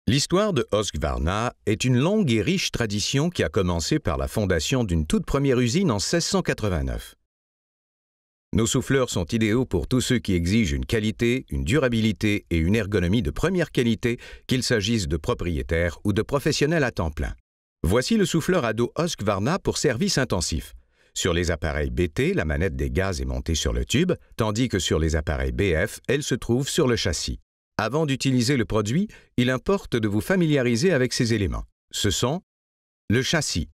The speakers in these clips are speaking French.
L'histoire de Husqvarna est une longue et riche tradition qui a commencé par la fondation d'une toute première usine en 1689. Nos souffleurs sont idéaux pour tous ceux qui exigent une qualité, une durabilité et une ergonomie de première qualité, qu'il s'agisse de propriétaires ou de professionnels à temps plein. Voici le souffleur à dos Husqvarna pour service intensif. Sur les appareils BT, la manette des gaz est montée sur le tube, tandis que sur les appareils BF, elle se trouve sur le châssis. Avant d'utiliser le produit, il importe de vous familiariser avec ces éléments. Ce sont le châssis,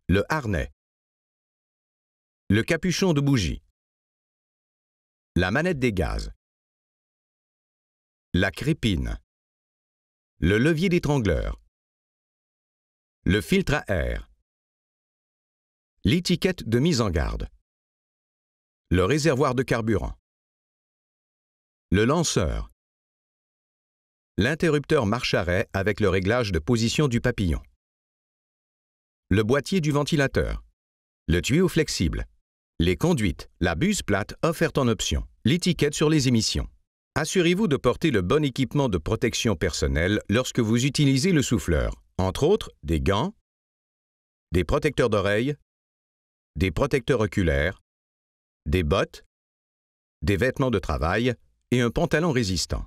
le harnais, le capuchon de bougie, la manette des gaz, la crépine, le levier d'étrangleur, le filtre à air, l'étiquette de mise en garde, le réservoir de carburant, le lanceur, l'interrupteur marche-arrêt avec le réglage de position du papillon, le boîtier du ventilateur, le tuyau flexible, les conduites, la buse plate offerte en option, l'étiquette sur les émissions. Assurez-vous de porter le bon équipement de protection personnelle lorsque vous utilisez le souffleur, entre autres des gants, des protecteurs d'oreilles, des protecteurs oculaires, des bottes, des vêtements de travail et un pantalon résistant.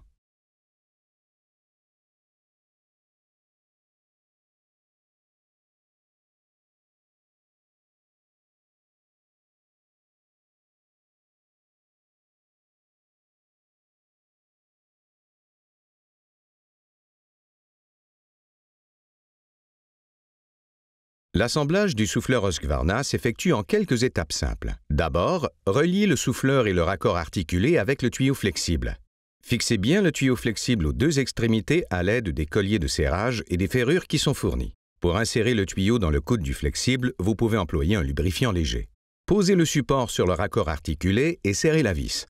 L'assemblage du souffleur Husqvarna s'effectue en quelques étapes simples. D'abord, reliez le souffleur et le raccord articulé avec le tuyau flexible. Fixez bien le tuyau flexible aux deux extrémités à l'aide des colliers de serrage et des ferrures qui sont fournies. Pour insérer le tuyau dans le coude du flexible, vous pouvez employer un lubrifiant léger. Posez le support sur le raccord articulé et serrez la vis.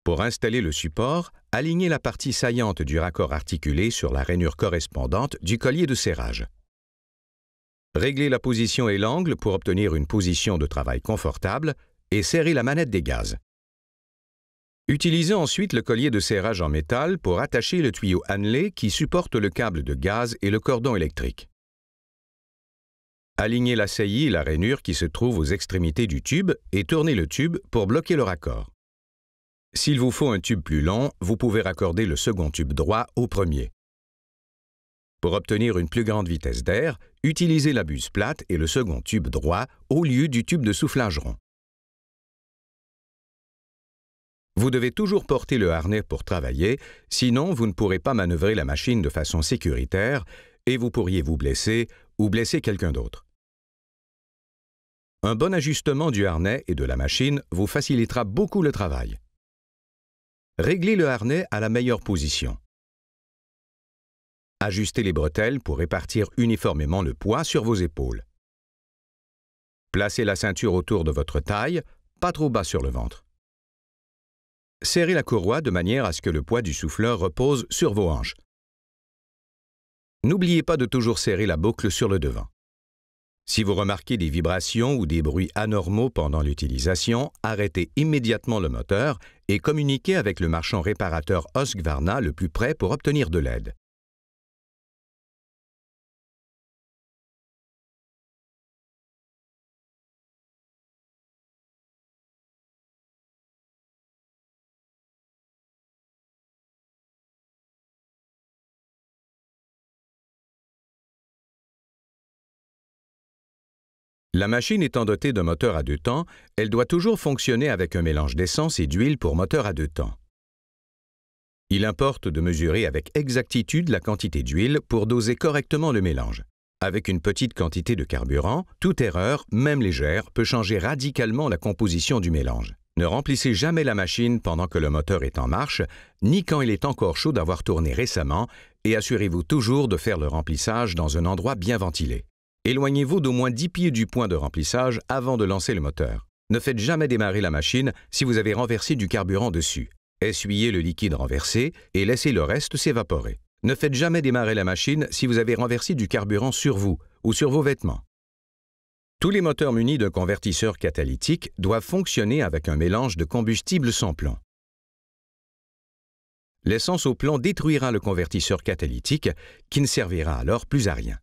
Pour installer le support, alignez la partie saillante du raccord articulé sur la rainure correspondante du collier de serrage. Réglez la position et l'angle pour obtenir une position de travail confortable et serrez la manette des gaz. Utilisez ensuite le collier de serrage en métal pour attacher le tuyau annelé qui supporte le câble de gaz et le cordon électrique. Alignez la saillie et la rainure qui se trouvent aux extrémités du tube et tournez le tube pour bloquer le raccord. S'il vous faut un tube plus long, vous pouvez raccorder le second tube droit au premier. Pour obtenir une plus grande vitesse d'air, utilisez la buse plate et le second tube droit au lieu du tube de soufflage rond. Vous devez toujours porter le harnais pour travailler, sinon vous ne pourrez pas manœuvrer la machine de façon sécuritaire et vous pourriez vous blesser ou blesser quelqu'un d'autre. Un bon ajustement du harnais et de la machine vous facilitera beaucoup le travail. Réglez le harnais à la meilleure position. Ajustez les bretelles pour répartir uniformément le poids sur vos épaules. Placez la ceinture autour de votre taille, pas trop bas sur le ventre. Serrez la courroie de manière à ce que le poids du souffleur repose sur vos hanches. N'oubliez pas de toujours serrer la boucle sur le devant. Si vous remarquez des vibrations ou des bruits anormaux pendant l'utilisation, arrêtez immédiatement le moteur et communiquez avec le marchand réparateur Husqvarna le plus près pour obtenir de l'aide. La machine étant dotée d'un moteur à deux temps, elle doit toujours fonctionner avec un mélange d'essence et d'huile pour moteur à deux temps. Il importe de mesurer avec exactitude la quantité d'huile pour doser correctement le mélange. Avec une petite quantité de carburant, toute erreur, même légère, peut changer radicalement la composition du mélange. Ne remplissez jamais la machine pendant que le moteur est en marche, ni quand il est encore chaud d'avoir tourné récemment, et assurez-vous toujours de faire le remplissage dans un endroit bien ventilé. Éloignez-vous d'au moins 10 pieds du point de remplissage avant de lancer le moteur. Ne faites jamais démarrer la machine si vous avez renversé du carburant dessus. Essuyez le liquide renversé et laissez le reste s'évaporer. Ne faites jamais démarrer la machine si vous avez renversé du carburant sur vous ou sur vos vêtements. Tous les moteurs munis d'un convertisseur catalytique doivent fonctionner avec un mélange de combustible sans plomb. L'essence au plomb détruira le convertisseur catalytique qui ne servira alors plus à rien.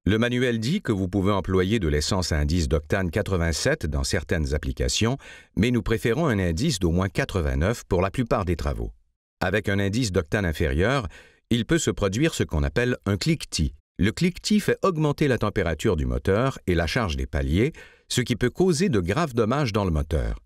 Le manuel dit que vous pouvez employer de l'essence à indice d'octane 87 dans certaines applications, mais nous préférons un indice d'au moins 89 pour la plupart des travaux. Avec un indice d'octane inférieur, il peut se produire ce qu'on appelle un cliquetis. Le cliquetis fait augmenter la température du moteur et la charge des paliers, ce qui peut causer de graves dommages dans le moteur.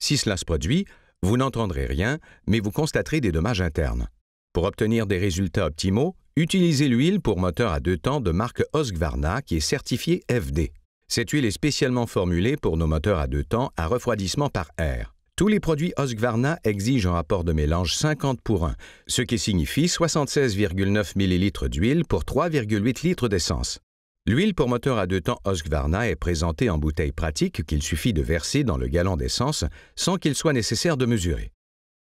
Si cela se produit, vous n'entendrez rien, mais vous constaterez des dommages internes. Pour obtenir des résultats optimaux, utilisez l'huile pour moteur à 2 temps de marque Husqvarna qui est certifiée FD. Cette huile est spécialement formulée pour nos moteurs à 2 temps à refroidissement par air. Tous les produits Husqvarna exigent un rapport de mélange 50:1, ce qui signifie 76,9 ml d'huile pour 3,8 litres d'essence. L'huile pour moteur à 2 temps Husqvarna est présentée en bouteille pratique qu'il suffit de verser dans le gallon d'essence sans qu'il soit nécessaire de mesurer.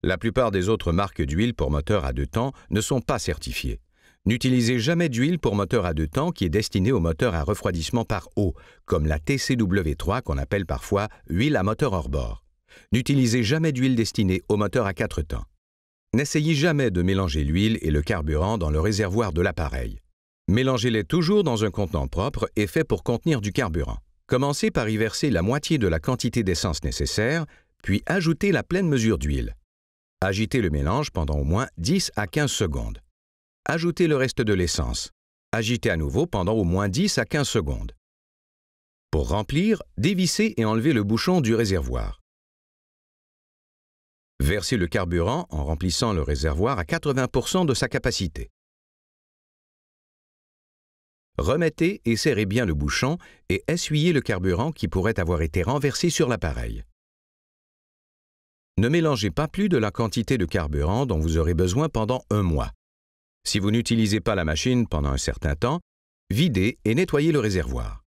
La plupart des autres marques d'huile pour moteur à 2 temps ne sont pas certifiées. N'utilisez jamais d'huile pour moteur à 2 temps qui est destinée aux moteurs à refroidissement par eau, comme la TCW3 qu'on appelle parfois huile à moteur hors bord. N'utilisez jamais d'huile destinée aux moteurs à 4 temps. N'essayez jamais de mélanger l'huile et le carburant dans le réservoir de l'appareil. Mélangez-les toujours dans un contenant propre et fait pour contenir du carburant. Commencez par y verser la moitié de la quantité d'essence nécessaire, puis ajoutez la pleine mesure d'huile. Agitez le mélange pendant au moins 10 à 15 secondes. Ajoutez le reste de l'essence. Agitez à nouveau pendant au moins 10 à 15 secondes. Pour remplir, dévissez et enlevez le bouchon du réservoir. Versez le carburant en remplissant le réservoir à 80% de sa capacité. Remettez et serrez bien le bouchon et essuyez le carburant qui pourrait avoir été renversé sur l'appareil. Ne mélangez pas plus de la quantité de carburant dont vous aurez besoin pendant 1 mois. Si vous n'utilisez pas la machine pendant un certain temps, videz et nettoyez le réservoir.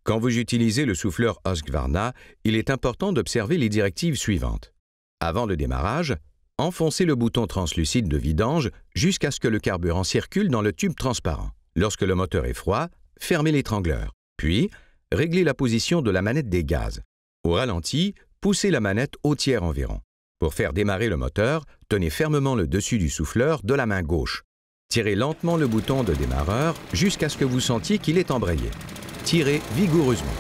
Quand vous utilisez le souffleur Husqvarna, il est important d'observer les directives suivantes. Avant le démarrage, enfoncez le bouton translucide de vidange jusqu'à ce que le carburant circule dans le tube transparent. Lorsque le moteur est froid, fermez l'étrangleur. Puis, réglez la position de la manette des gaz. Au ralenti, poussez la manette au tiers environ. Pour faire démarrer le moteur, tenez fermement le dessus du souffleur de la main gauche. Tirez lentement le bouton de démarreur jusqu'à ce que vous sentiez qu'il est embrayé. Tirez vigoureusement.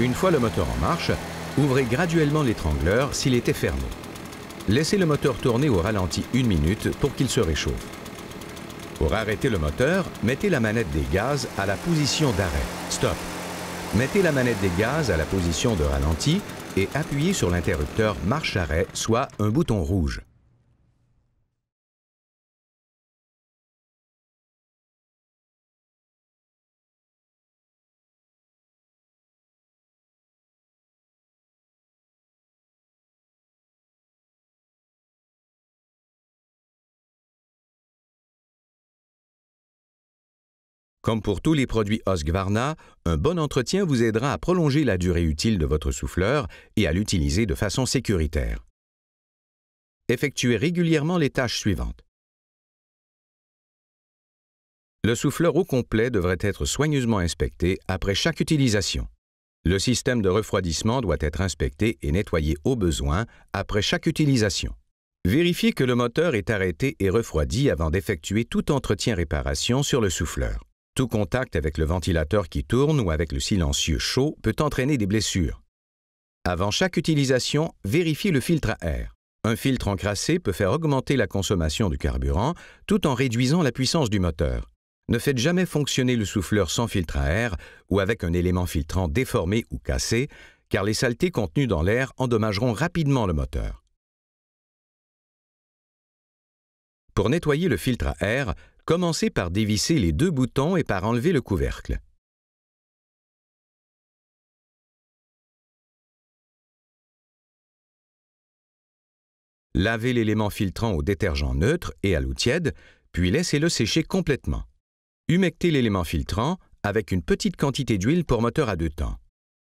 Une fois le moteur en marche, ouvrez graduellement l'étrangleur s'il était fermé. Laissez le moteur tourner au ralenti 1 minute pour qu'il se réchauffe. Pour arrêter le moteur, mettez la manette des gaz à la position d'arrêt. Stop. Mettez la manette des gaz à la position de ralenti et appuyez sur l'interrupteur marche-arrêt, soit un bouton rouge. Comme pour tous les produits Husqvarna, un bon entretien vous aidera à prolonger la durée utile de votre souffleur et à l'utiliser de façon sécuritaire. Effectuez régulièrement les tâches suivantes. Le souffleur au complet devrait être soigneusement inspecté après chaque utilisation. Le système de refroidissement doit être inspecté et nettoyé au besoin après chaque utilisation. Vérifiez que le moteur est arrêté et refroidi avant d'effectuer tout entretien-réparation sur le souffleur. Tout contact avec le ventilateur qui tourne ou avec le silencieux chaud peut entraîner des blessures. Avant chaque utilisation, vérifiez le filtre à air. Un filtre encrassé peut faire augmenter la consommation du carburant tout en réduisant la puissance du moteur. Ne faites jamais fonctionner le souffleur sans filtre à air ou avec un élément filtrant déformé ou cassé, car les saletés contenues dans l'air endommageront rapidement le moteur. Pour nettoyer le filtre à air, commencez par dévisser les 2 boutons et par enlever le couvercle. Lavez l'élément filtrant au détergent neutre et à l'eau tiède, puis laissez-le sécher complètement. Humectez l'élément filtrant avec une petite quantité d'huile pour moteur à 2 temps.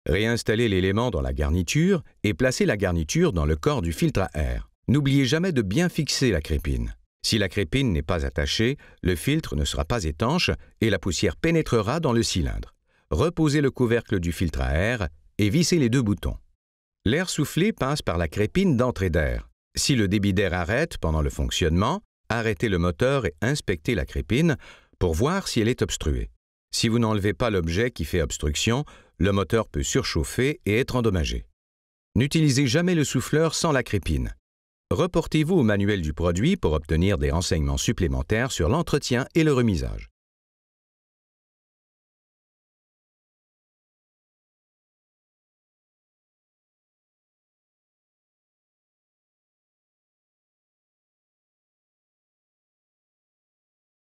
Réinstallez l'élément dans la garniture et placez la garniture dans le corps du filtre à air. N'oubliez jamais de bien fixer la crépine. Si la crépine n'est pas attachée, le filtre ne sera pas étanche et la poussière pénétrera dans le cylindre. Reposez le couvercle du filtre à air et vissez les 2 boutons. L'air soufflé passe par la crépine d'entrée d'air. Si le débit d'air arrête pendant le fonctionnement, arrêtez le moteur et inspectez la crépine pour voir si elle est obstruée. Si vous n'enlevez pas l'objet qui fait obstruction, le moteur peut surchauffer et être endommagé. N'utilisez jamais le souffleur sans la crépine. Reportez-vous au manuel du produit pour obtenir des renseignements supplémentaires sur l'entretien et le remisage.